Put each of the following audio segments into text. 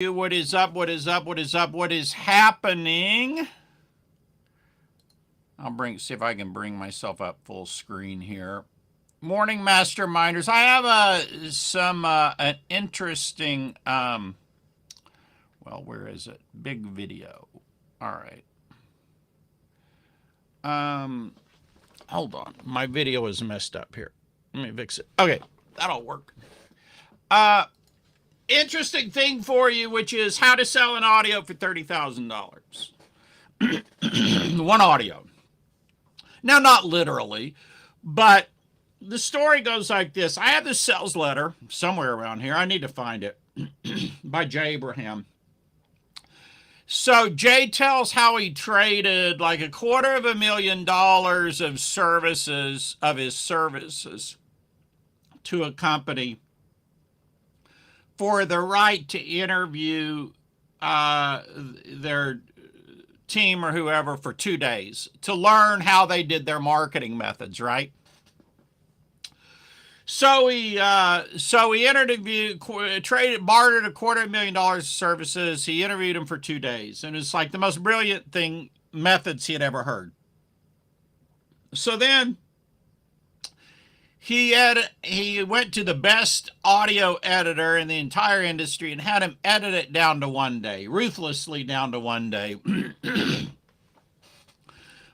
What is up? What is up? What is up? What is happening? See if I can bring myself up full screen here. Morning, masterminders. I have an interesting well, where is it? Big video. All right. Hold on. My video is messed up here. Let me fix it. Okay, that'll work. Interesting thing for you, which is how to sell an audio for $30,000. One audio. Now, not literally, but the story goes like this. I have this sales letter somewhere around here. I need to find it by Jay Abraham. So Jay tells how he traded like $250,000 of his services to a company for the right to interview their team or whoever for 2 days to learn how they did their marketing methods, right? So he bartered $250,000 of services. He interviewed him for 2 days, and it's like the most brilliant methods he had ever heard. So then he went to the best audio editor in the entire industry and had him edit it down to 1 day, ruthlessly down to 1 day.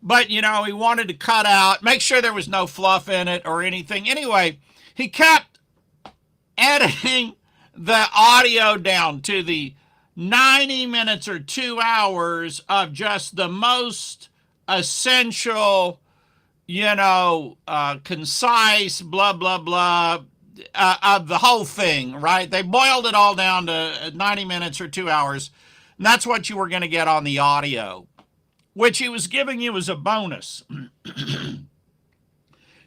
But, he wanted to cut out, make sure there was no fluff in it or anything. Anyway, he kept editing the audio down to the 90 minutes or 2 hours of just the most essential, concise, blah, blah, blah, of the whole thing, right? They boiled it all down to 90 minutes or 2 hours, and that's what you were going to get on the audio, which he was giving you as a bonus.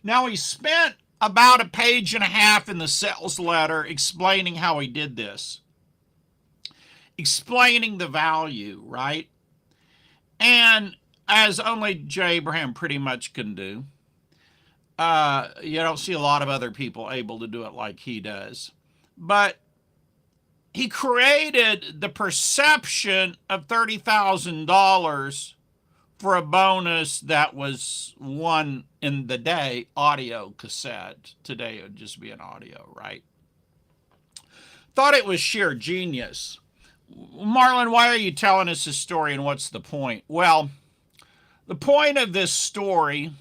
Now, he spent about a page and a half in the sales letter explaining how he did this, explaining the value, right? And as only Jay Abraham pretty much can do. You don't see a lot of other people able to do it like he does. But he created the perception of $30,000 for a bonus that was one in the day audio cassette. Today it would just be an audio, right? Thought it was sheer genius. Marlon, why are you telling us this story and what's the point? Well, the point of this story,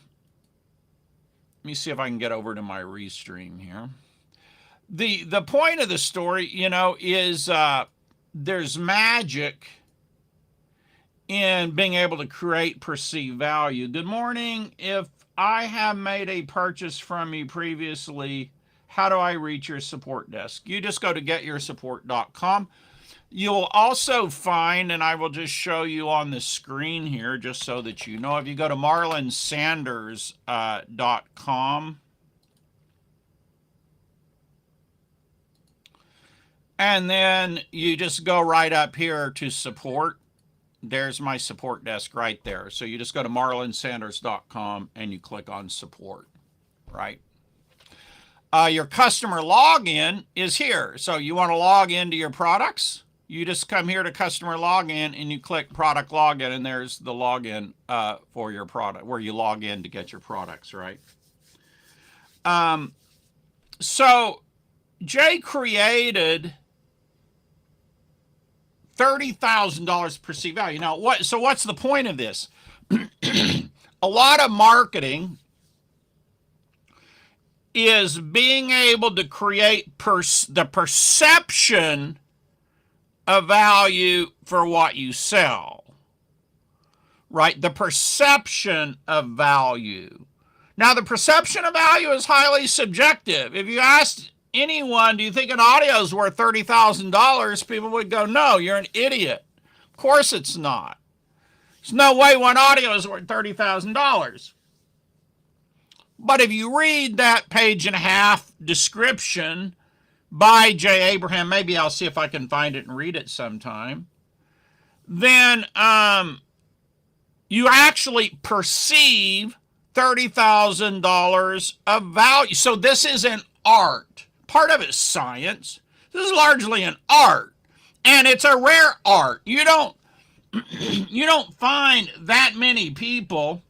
let me see if I can get over to my restream here. The point of the story, is there's magic in being able to create perceived value. Good morning. If I have made a purchase from you previously, how do I reach your support desk? You just go to getyoursupport.com. You'll also find, and I will just show you on the screen here, just so that you know, if you go to marlonsanders.com, and then you just go right up here to support. There's my support desk right there. So you just go to marlonsanders.com and you click on support, right? Your customer login is here. So you want to log into your products? You just come here to customer login and you click product login, and there's the login for your product, where you log in to get your products, right? So Jay created $30,000 perceived value. Now, what's the point of this? A lot of marketing is being able to create the perception of value for what you sell, right? The perception of value. Now, the perception of value is highly subjective. If you asked anyone, do you think an audio is worth $30,000? People would go, no, you're an idiot. Of course it's not. There's no way one audio is worth $30,000. But if you read that page and a half description by Jay Abraham, maybe I'll see if I can find it and read it sometime, then you actually perceive $30,000 of value. So this is an art. Part of it is science. This is largely an art. And it's a rare art. You don't find that many people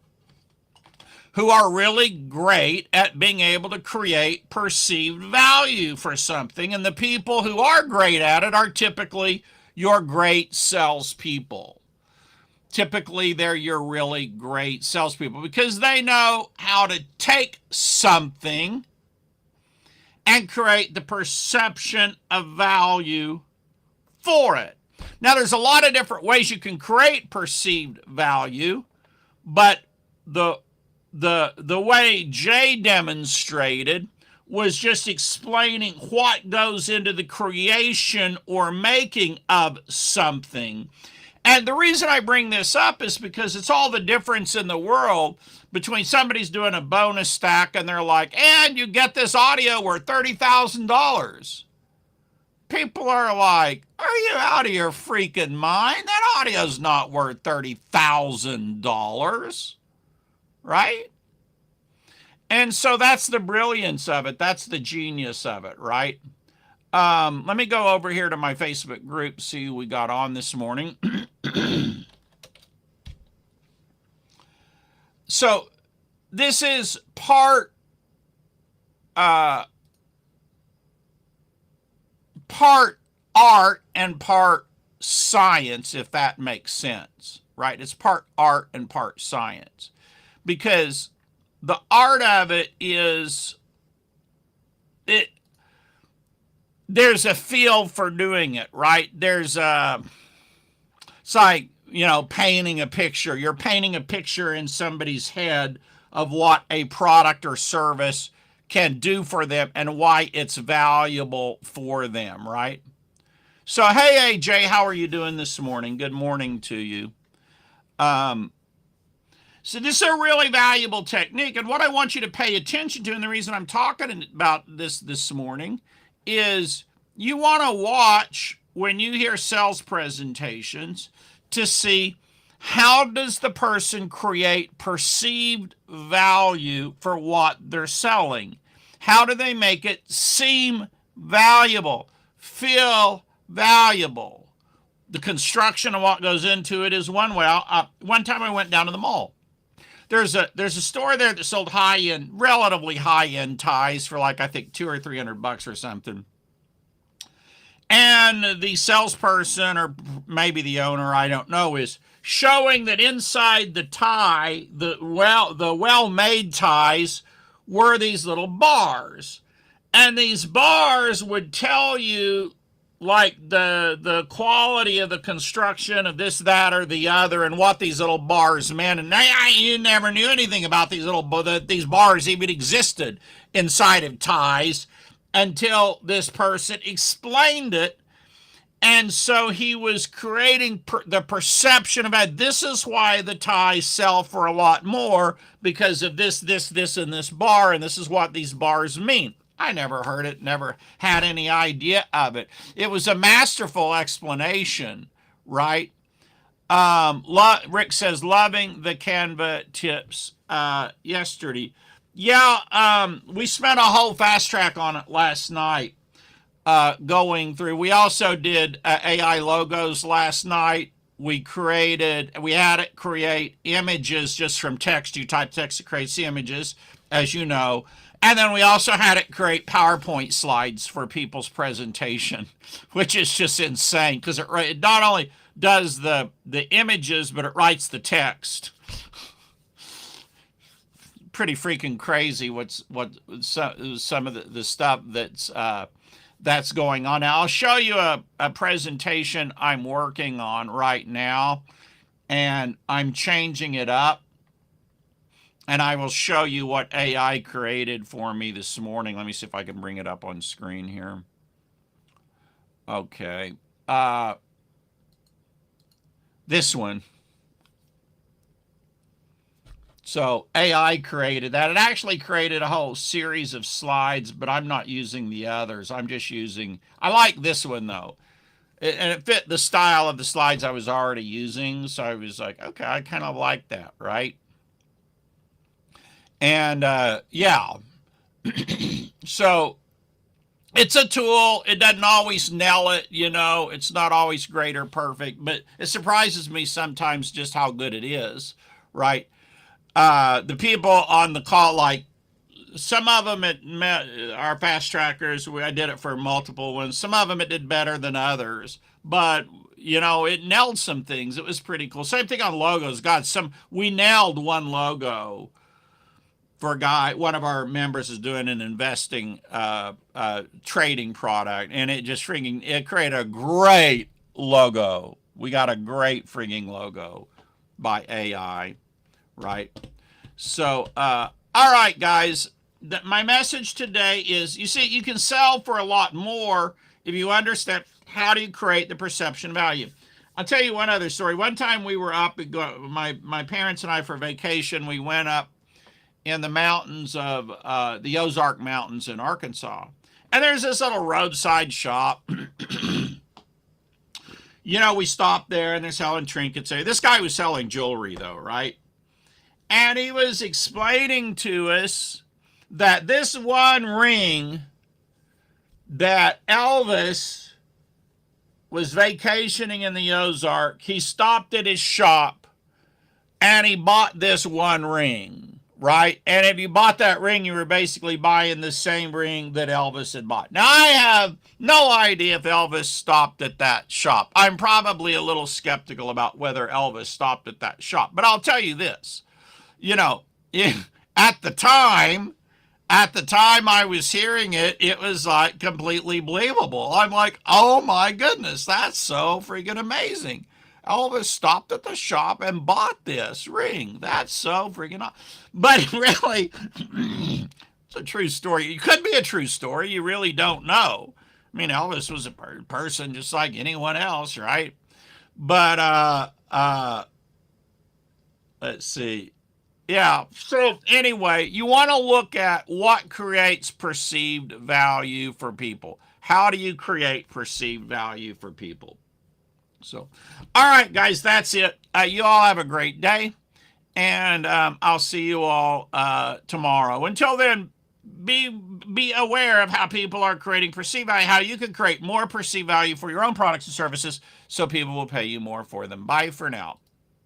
who are really great at being able to create perceived value for something. And the people who are great at it are typically your great salespeople. Typically, they're your really great salespeople because they know how to take something and create the perception of value for it. Now, there's a lot of different ways you can create perceived value, but the way Jay demonstrated was just explaining what goes into the creation or making of something. And the reason I bring this up is because it's all the difference in the world between somebody's doing a bonus stack and they're like, and you get this audio worth $30,000. People are like, are you out of your freaking mind? That audio's not worth $30,000, right? And so that's the brilliance of it. That's the genius of it, right? Let me go over here to my Facebook group, see who we got on this morning. So this is part art and part science, if that makes sense, right? It's part art and part science, because the art of it is there's a feel for doing it, right? It's like, painting a picture. You're painting a picture in somebody's head of what a product or service can do for them and why it's valuable for them, right? So, hey, AJ, how are you doing this morning? Good morning to you. So this is a really valuable technique, and what I want you to pay attention to, and the reason I'm talking about this morning, is you want to watch when you hear sales presentations to see how does the person create perceived value for what they're selling. How do they make it seem valuable, feel valuable? The construction of what goes into it is one way. One time I went down to the mall. There's a store there that sold relatively high-end ties for like, I think $200 or $300 or something. And the salesperson, or maybe the owner, I don't know, is showing that inside the tie, the well-made ties, were these little bars. And these bars would tell you like the quality of the construction of this, that, or the other, and what these little bars meant. And you never knew anything about these bars even existed inside of ties until this person explained it. And so he was creating the perception about this is why the ties sell for a lot more, because of this, and this bar, and this is what these bars mean. I never heard it, never had any idea of it. It was a masterful explanation, right? Rick says, loving the Canva tips yesterday. Yeah, we spent a whole fast track on it last night going through. We also did AI logos last night. We had it create images just from text. You type text, it creates images, as you know. And then we also had it create PowerPoint slides for people's presentation, which is just insane because it not only does the images, but it writes the text. Pretty freaking crazy what some of the stuff that's going on. Now, I'll show you a presentation I'm working on right now, and I'm changing it up. And I will show you what AI created for me this morning. Let me see if I can bring it up on screen here. Okay. This one. So AI created that. It actually created a whole series of slides, but I'm not using the others. I like this one though. And it fit the style of the slides I was already using. So I was like, okay, I kind of like that, right? And yeah, so It's a tool. It doesn't always nail it, you know. It's not always great or perfect, but it surprises me sometimes just how good it is, right? The people on the call, like some of them, our fast trackers. I did it for multiple ones. Some of them it did better than others, but you know, it nailed some things. It was pretty cool. Same thing on logos. God, we nailed one logo for a guy. One of our members is doing an investing trading product, and it created a great logo. We got a great frigging logo by AI, right? So, all right, guys. My message today is: you see, you can sell for a lot more if you understand how do you create the perception value. I'll tell you one other story. One time we were up, my parents and I for vacation. We went up in the mountains of the Ozark Mountains in Arkansas. And there's this little roadside shop. You know, we stopped there and they're selling trinkets. This guy was selling jewelry, though, right? And he was explaining to us that this one ring that Elvis was vacationing in the Ozark, he stopped at his shop and he bought this one ring, right? And if you bought that ring, you were basically buying the same ring that Elvis had bought. Now, I have no idea if Elvis stopped at that shop. I'm probably a little skeptical about whether Elvis stopped at that shop. But I'll tell you this, you know, at the time I was hearing it, it was like completely believable. I'm like, oh my goodness, that's so freaking amazing. Elvis stopped at the shop and bought this ring. That's so freaking awesome. But really, it's a true story. It could be a true story. You really don't know. I mean, Elvis was a person just like anyone else, right? But let's see. Yeah. So anyway, you want to look at what creates perceived value for people. How do you create perceived value for people? So, all right, guys, that's it. You all have a great day, and I'll see you all tomorrow. Until then, be aware of how people are creating perceived value, how you can create more perceived value for your own products and services so people will pay you more for them. Bye for now.